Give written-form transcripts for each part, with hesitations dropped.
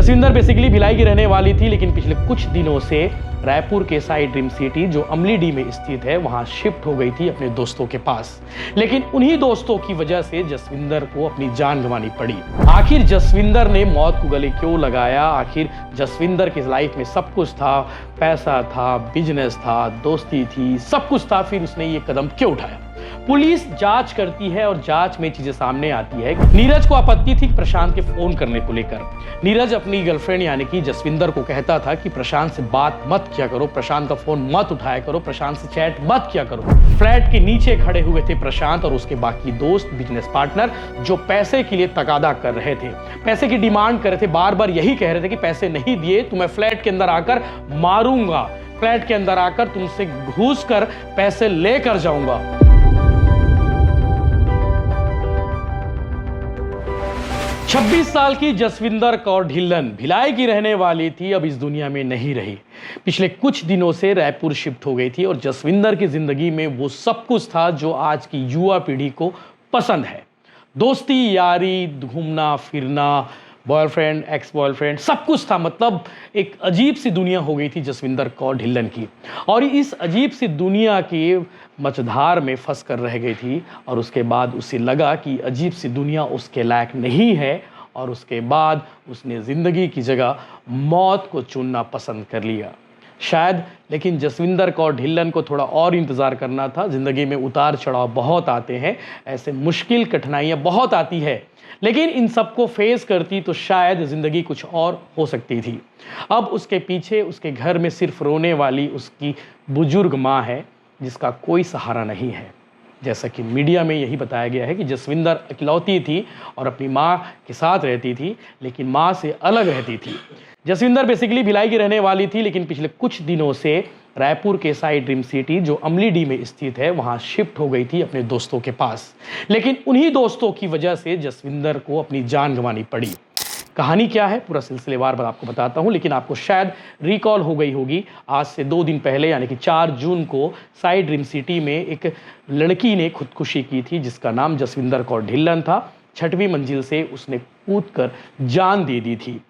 Jaswinder basically Bhilai की रहने वाली थी, लेकिन पिछले कुछ दिनों से रायपुर के साइड ड्रीम सिटी जो अमली डी में स्थित है वहां शिफ्ट हो गई थी अपने दोस्तों के पास। लेकिन उन्हीं दोस्तों की वजह से जसविंदर को अपनी जान गंवानी पड़ी। आखिर जसविंदर ने मौत को गले क्यों लगाया? आखिर जसविंदर की लाइफ में सब कुछ था, पैसा था, बिजनेस था, दोस्ती थी, सब कुछ था, फिर उसने ये कदम क्यों उठाया? पुलिस जांच करती है और जांच में चीजें सामने आती है। नीरज को आपत्ति थी प्रशांत के फोन करने को लेकर। नीरज अपनी गर्लफ्रेंड यानी कि जसविंदर को कहता था कि प्रशांत से बात मत किया करो, प्रशांत का फोन मत उठाया करो, प्रशांत से चैट मत किया करो। फ्लैट के नीचे खड़े हुए थे प्रशांत और उसके बाकी दोस्त, बिजनेस पार्टनर, जो पैसे के लिए तगादा कर रहे थे, पैसे की डिमांड कर रहे थे, बार बार यही कह रहे थे कि पैसे नहीं दिए तो मैं फ्लैट के अंदर आकर मारूंगा, फ्लैट के अंदर आकर तुमसे घूस कर पैसे लेकर जाऊंगा। 26 साल की जसविंदर कौर ढिल्लन भिलाई की रहने वाली थी, अब इस दुनिया में नहीं रही। पिछले कुछ दिनों से रायपुर शिफ्ट हो गई थी और जसविंदर की जिंदगी में वो सब कुछ था जो आज की युवा पीढ़ी को पसंद है। दोस्ती, यारी, घूमना फिरना, बॉयफ्रेंड, एक्स बॉयफ्रेंड, सब कुछ था। मतलब एक अजीब सी दुनिया हो गई थी जसविंदर कौर ढिल्लन की, और इस अजीब सी दुनिया की मझधार में फंस कर रह गई थी। और उसके बाद उसे लगा कि अजीब सी दुनिया उसके लायक नहीं है, और उसके बाद उसने ज़िंदगी की जगह मौत को चुनना पसंद कर लिया शायद। लेकिन जसविंदर कौर ढिल्लन को थोड़ा और इंतज़ार करना था। ज़िंदगी में उतार चढ़ाव बहुत आते हैं, ऐसे मुश्किल कठिनाइयाँ बहुत आती है, लेकिन इन सबको फेस करती तो शायद ज़िंदगी कुछ और हो सकती थी। अब उसके पीछे उसके घर में सिर्फ रोने वाली उसकी बुजुर्ग माँ है, जिसका कोई सहारा नहीं है। जैसा कि मीडिया में यही बताया गया है कि जसविंदर इकलौती थी और अपनी माँ के साथ रहती थी, लेकिन माँ से अलग रहती थी। जसविंदर बेसिकली भिलाई की रहने वाली थी, लेकिन पिछले कुछ दिनों से रायपुर के साइड ड्रीम सिटी जो अमली डी में स्थित है वहां शिफ्ट हो गई थी अपने दोस्तों के पास। लेकिन उन्हीं दोस्तों की वजह से जसविंदर को अपनी जान गंवानी पड़ी। कहानी क्या है पूरा सिलसिलेवार आपको बताता हूं, लेकिन आपको शायद रिकॉल हो गई होगी, आज से 2 दिन पहले यानी कि 4 जून को साइड ड्रीम सिटी में एक लड़की ने खुदकुशी की थी, जिसका नाम जसविंदर कौर ढिल्लन था। 6वीं मंजिल से उसने कूदकर जान दे दी थी।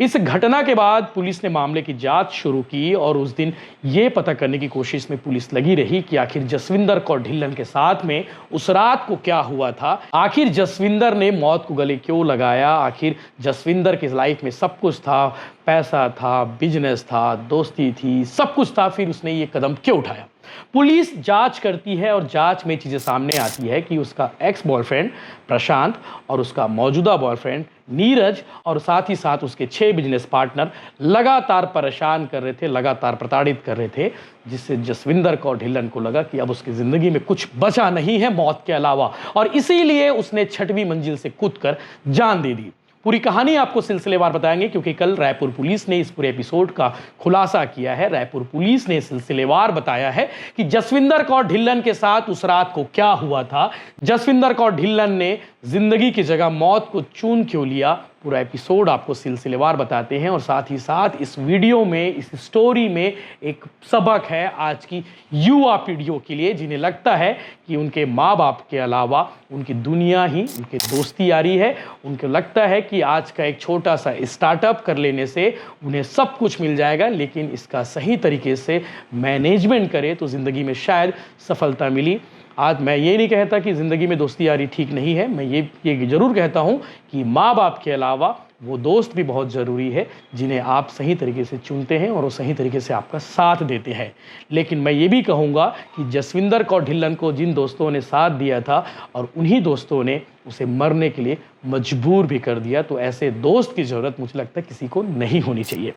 इस घटना के बाद पुलिस ने मामले की जांच शुरू की और उस दिन ये पता करने की कोशिश में पुलिस लगी रही कि आखिर जसविंदर कौर ढिल्लन के साथ में उस रात को क्या हुआ था। आखिर जसविंदर ने मौत को गले क्यों लगाया? आखिर जसविंदर की लाइफ में सब कुछ था, पैसा था, बिजनेस था, दोस्ती थी, सब कुछ था, फिर उसने ये कदम क्यों उठाया? पुलिस जांच करती है और जांच में चीजें सामने आती है कि उसका एक्स बॉयफ्रेंड प्रशांत और उसका मौजूदा बॉयफ्रेंड नीरज और साथ ही साथ उसके 6 बिजनेस पार्टनर लगातार परेशान कर रहे थे, लगातार प्रताड़ित कर रहे थे, जिससे जसविंदर कौर ढिल्लन को लगा कि अब उसकी जिंदगी में कुछ बचा नहीं है मौत के अलावा, और इसीलिए उसने 6वीं मंजिल से कूदकर जान दे दी। पूरी कहानी आपको सिलसिलेवार बताएंगे, क्योंकि कल रायपुर पुलिस ने इस पूरे एपिसोड का खुलासा किया है। रायपुर पुलिस ने सिलसिलेवार बताया है कि जसविंदर कौर ढिल्लन के साथ उस रात को क्या हुआ था, जसविंदर कौर ढिल्लन ने जिंदगी की जगह मौत को चुन क्यों लिया। पूरा एपिसोड आपको सिलसिलेवार बताते हैं, और साथ ही साथ इस वीडियो में, इस स्टोरी में एक सबक है आज की युवा पीढ़ियों के लिए, जिन्हें लगता है कि उनके माँ बाप के अलावा उनकी दुनिया ही उनके दोस्ती यारी है। उनको लगता है कि आज का एक छोटा सा स्टार्टअप कर लेने से उन्हें सब कुछ मिल जाएगा, लेकिन इसका सही तरीके से मैनेजमेंट करे तो ज़िंदगी में शायद सफलता मिली। आज मैं ये नहीं कहता कि ज़िंदगी में दोस्ती यारी ठीक नहीं है, मैं ये ज़रूर कहता हूँ कि माँ बाप के अलावा वो दोस्त भी बहुत ज़रूरी है, जिन्हें आप सही तरीके से चुनते हैं और वो सही तरीके से आपका साथ देते हैं। लेकिन मैं ये भी कहूँगा कि जसविंदर कौर ढिल्लन को जिन दोस्तों ने साथ दिया था और उन्हीं दोस्तों ने उसे मरने के लिए मजबूर भी कर दिया, तो ऐसे दोस्त की ज़रूरत मुझे लगता है किसी को नहीं होनी चाहिए।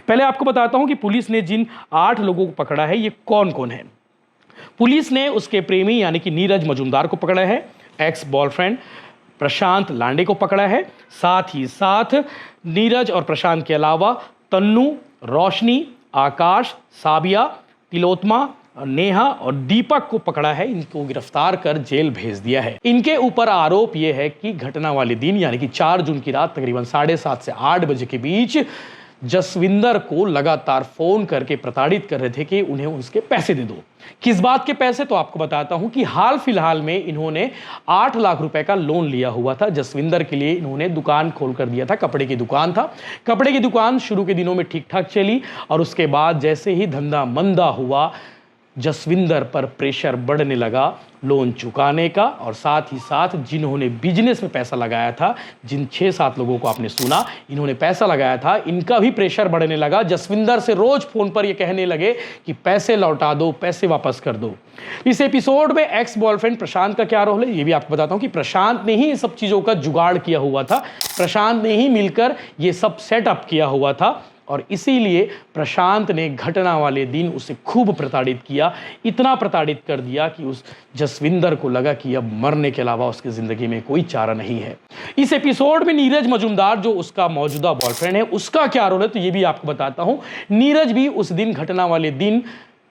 पहले आपको बताता हूँ कि पुलिस ने जिन 8 लोगों को पकड़ा है ये कौन कौन है। पुलिस ने उसके प्रेमी यानी कि नीरज मजूमदार को पकड़ा है, एक्स बॉयफ्रेंड प्रशांत लांडे को पकड़ा है, साथ ही साथ नीरज और प्रशांत के अलावा तन्नू, रोशनी, आकाश, साबिया, तिलोत्मा, नेहा और दीपक को पकड़ा है। इनको गिरफ्तार कर जेल भेज दिया है। इनके ऊपर आरोप यह है कि घटना वाले दिन यानी कि 4 जून की रात तकरीबन 7:30 से 8 बजे के बीच जसविंदर को लगातार फोन करके प्रताड़ित कर रहे थे कि उन्हें उसके पैसे दे दो। किस बात के पैसे, तो आपको बताता हूं कि हाल फिलहाल में इन्होंने 8 लाख रुपए का लोन लिया हुआ था जसविंदर के लिए। इन्होंने दुकान खोल कर दिया था, कपड़े की दुकान था। कपड़े की दुकान शुरू के दिनों में ठीक ठाक चली और उसके बाद जैसे ही धंधा मंदा हुआ, जसविंदर पर प्रेशर बढ़ने लगा लोन चुकाने का, और साथ ही साथ जिन्होंने बिजनेस में पैसा लगाया था, जिन 6-7 लोगों को आपने सुना इन्होंने पैसा लगाया था, इनका भी प्रेशर बढ़ने लगा। जसविंदर से रोज फोन पर ये कहने लगे कि पैसे लौटा दो, पैसे वापस कर दो। इस एपिसोड में एक्स बॉयफ्रेंड प्रशांत का क्या रोल है ये भी आपको बताता हूं कि प्रशांत ने ही सब चीजों का जुगाड़ किया हुआ था, प्रशांत ने ही मिलकर ये सब सेटअप किया हुआ था, और इसीलिए प्रशांत ने घटना वाले दिन उसे खूब प्रताड़ित किया, इतना प्रताड़ित कर दिया कि उस जसविंदर को लगा कि अब मरने के अलावा उसकी ज़िंदगी में कोई चारा नहीं है। इस एपिसोड में नीरज मजुमदार जो उसका मौजूदा बॉयफ्रेंड है उसका क्या रोल है तो ये भी आपको बताता हूँ। नीरज भी उस दिन, घटना वाले दिन,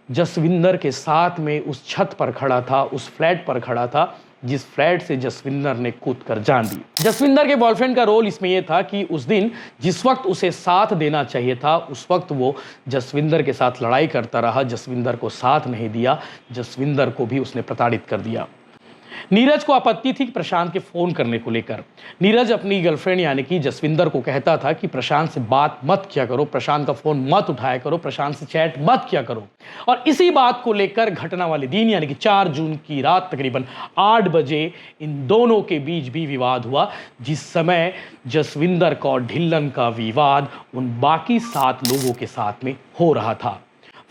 जसविंदर के साथ में उस छत पर खड़ा था, उस फ्लैट पर खड़ा था जिस फ्लैट से जसविंदर ने कूद कर जान दी। जसविंदर के बॉयफ्रेंड का रोल इसमें यह था कि उस दिन जिस वक्त उसे साथ देना चाहिए था उस वक्त वो जसविंदर के साथ लड़ाई करता रहा, जसविंदर को साथ नहीं दिया, जसविंदर को भी उसने प्रताड़ित कर दिया। नीरज को आपत्ति थी प्रशांत के फोन करने को लेकर। नीरज अपनी गर्लफ्रेंड यानी कि जसविंदर को कहता था कि प्रशांत से बात मत किया करो, प्रशांत का फोन मत उठाया करो, प्रशांत से चैट मत किया करो। और इसी बात को लेकर घटना वाले दिन यानी कि 4 जून की रात तकरीबन 8 बजे इन दोनों के बीच भी विवाद हुआ, जिस समय जसविंदर का और ढिल्लन का विवाद उन बाकी 7 लोगों के साथ में हो रहा था।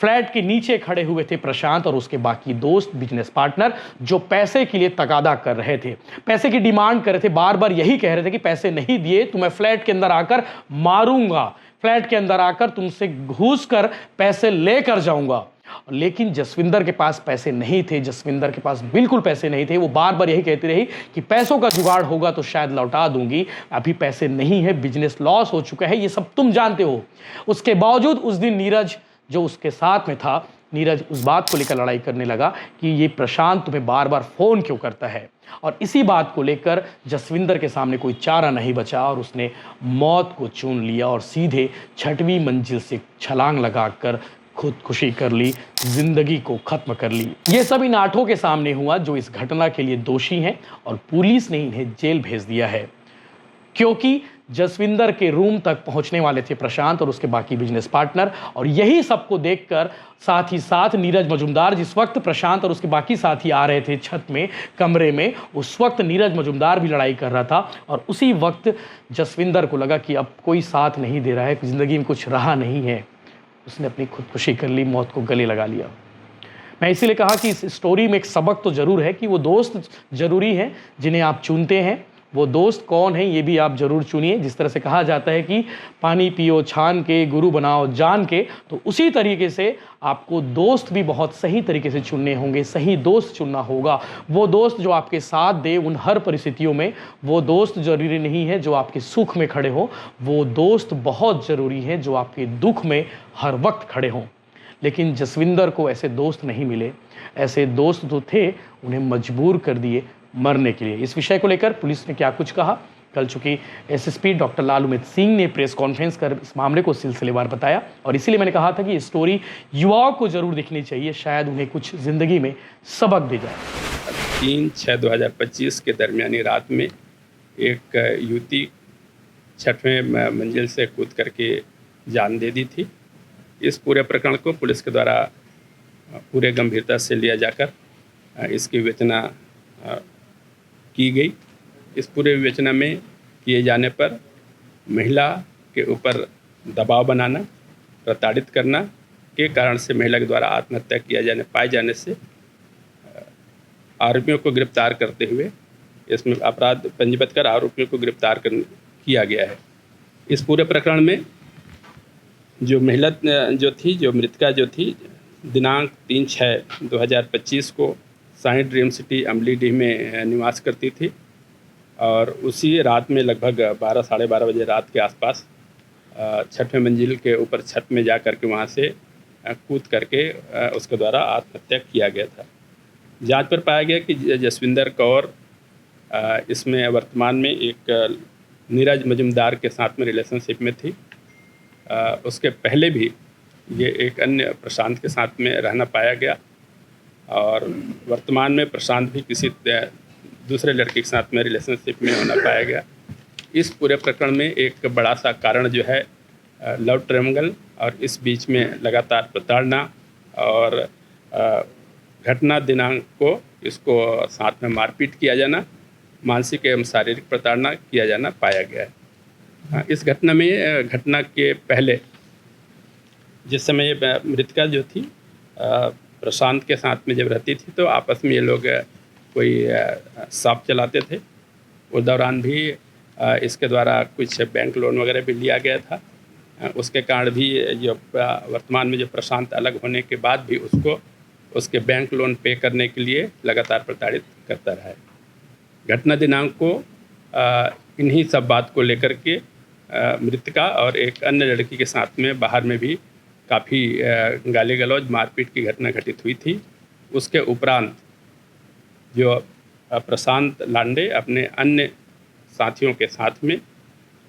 फ्लैट के नीचे खड़े हुए थे प्रशांत और उसके बाकी दोस्त, बिजनेस पार्टनर, जो पैसे के लिए तगादा कर रहे थे, पैसे की डिमांड कर रहे थे, बार बार यही कह रहे थे कि पैसे नहीं दिए तो मैं फ्लैट के अंदर आकर मारूंगा, फ्लैट के अंदर आकर तुमसे घूस कर पैसे लेकर जाऊंगा। लेकिन जसविंदर के पास पैसे नहीं थे, जसविंदर के पास बिल्कुल पैसे नहीं थे। वो बार बार यही कहती रही कि पैसों का जुगाड़ होगा तो शायद लौटा दूंगी, अभी पैसे नहीं है, बिजनेस लॉस हो चुका है, ये सब तुम जानते हो। उसके बावजूद उस दिन नीरज जो उसके साथ में था, नीरज उस बात को लेकर लड़ाई करने लगा कि ये प्रशांत तुम्हें बार बार फोन क्यों करता है, और इसी बात को लेकर जसविंदर के सामने कोई चारा नहीं बचा और उसने मौत को चुन लिया और सीधे 6वीं मंजिल से छलांग लगाकर खुदकुशी कर ली, जिंदगी को खत्म कर ली। ये सब इन 8 के सामने हुआ जो इस घटना के लिए दोषी हैं और पुलिस ने इन्हें जेल भेज दिया है, क्योंकि जसविंदर के रूम तक पहुंचने वाले थे प्रशांत और उसके बाकी बिजनेस पार्टनर। और यही सबको देखकर साथ ही साथ नीरज मजुमदार, जिस वक्त प्रशांत और उसके बाकी साथी आ रहे थे छत में, कमरे में, उस वक्त नीरज मजुमदार भी लड़ाई कर रहा था। और उसी वक्त जसविंदर को लगा कि अब कोई साथ नहीं दे रहा है, ज़िंदगी में कुछ रहा नहीं है, उसने अपनी खुदकुशी कर ली, मौत को गले लगा लिया। मैं इसीलिए कहा कि इस स्टोरी में एक सबक तो ज़रूर है कि वो दोस्त ज़रूरी हैं जिन्हें आप चुनते हैं। वो दोस्त कौन है ये भी आप ज़रूर चुनिए। जिस तरह से कहा जाता है कि पानी पियो छान के, गुरु बनाओ जान के, तो उसी तरीके से आपको दोस्त भी बहुत सही तरीके से चुनने होंगे, सही दोस्त चुनना होगा। वो दोस्त जो आपके साथ दे उन हर परिस्थितियों में, वो दोस्त ज़रूरी नहीं है जो आपके सुख में खड़े हो, वो दोस्त बहुत ज़रूरी है जो आपके दुख में हर वक्त खड़े हों। लेकिन जसविंदर को ऐसे दोस्त नहीं मिले, ऐसे दोस्त जो थे उन्हें मजबूर कर दिए मरने के लिए। इस विषय को लेकर पुलिस ने क्या कुछ कहा, कल चूंकि एसएसपी डॉक्टर लाल उमेद सिंह ने प्रेस कॉन्फ्रेंस कर इस मामले को सिलसिलेवार बताया, और इसीलिए मैंने कहा था कि स्टोरी युवाओं को जरूर दिखनी चाहिए, शायद उन्हें कुछ जिंदगी में सबक दे जाए। 3/6/2025 के दरमियानी रात में एक युवती 6वें मंजिल से कूद करके जान दे दी थी। इस पूरे प्रकरण को पुलिस के द्वारा पूरे गंभीरता से लिया जाकर इसकी विवेचना की गई। इस पूरे विवेचना में किए जाने पर महिला के ऊपर दबाव बनाना, प्रताड़ित करना के कारण से महिला के द्वारा आत्महत्या पाए जाने से आरोपियों को गिरफ्तार करते हुए इसमें अपराध पंजीबद्ध कर आरोपियों को गिरफ्तार किया गया है। इस पूरे प्रकरण में जो महिला जो मृतका थी, दिनांक 3/6/2025 को साई ड्रीम सिटी अमलीडीह में निवास करती थी, और उसी रात में लगभग 12 साढ़े 12 बजे रात के आसपास 6वें मंजिल के ऊपर छत में जा कर के वहाँ से कूद करके उसके द्वारा आत्महत्या किया गया था। जांच पर पाया गया कि जसविंदर कौर इसमें वर्तमान में एक नीरज मजुमदार के साथ में रिलेशनशिप में थी, उसके पहले भी ये एक अन्य प्रशांत के साथ में रहना पाया गया और वर्तमान में प्रशांत भी किसी दूसरे लड़के के साथ में रिलेशनशिप में होना पाया गया। इस पूरे प्रकरण में एक बड़ा सा कारण जो है लव ट्रायंगल और इस बीच में लगातार प्रताड़ना और घटना दिनांक को इसको साथ में मारपीट किया जाना, मानसिक एवं शारीरिक प्रताड़ना किया जाना पाया गया है। इस घटना के पहले जिस समय ये मृतका जो थी प्रशांत के साथ में जब रहती थी तो आपस में ये लोग कोई शॉप चलाते थे। उस दौरान भी इसके द्वारा कुछ बैंक लोन वगैरह भी लिया गया था। उसके कारण भी जो वर्तमान में जो प्रशांत अलग होने के बाद भी उसको उसके बैंक लोन पे करने के लिए लगातार प्रताड़ित करता रहा है। घटना दिनांक को इन्हीं सब बात को लेकर के मृतका और एक अन्य लड़की के साथ में बाहर में भी काफ़ी गाली गलौज मारपीट की घटना घटित हुई थी। उसके उपरांत जो प्रशांत लांडे अपने अन्य साथियों के साथ में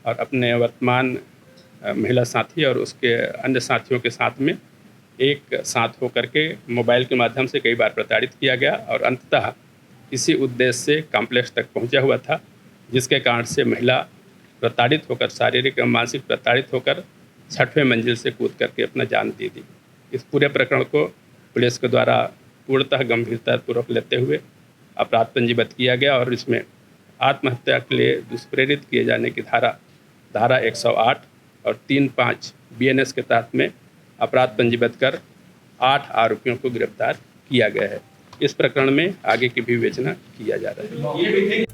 और अपने वर्तमान महिला साथी और उसके अन्य साथियों के साथ में एक साथ होकर के मोबाइल के माध्यम से कई बार प्रताड़ित किया गया और अंततः इसी उद्देश्य से कॉम्प्लेक्स तक पहुंचा हुआ था, जिसके कारण से महिला प्रताड़ित होकर शारीरिक एवं मानसिक प्रताड़ित होकर 6वें मंजिल से कूद करके अपना जान दे दी। इस पूरे प्रकरण को पुलिस के द्वारा पूर्णतः गंभीरतापूर्वक लेते हुए अपराध पंजीबद्ध किया गया और इसमें आत्महत्या के लिए दुष्प्रेरित किए जाने की धारा 108 और 3(5) BNS के तहत में अपराध पंजीबद्ध कर 8 आरोपियों को गिरफ्तार किया गया है। इस प्रकरण में आगे की भी विवेचना किया जा रहा है।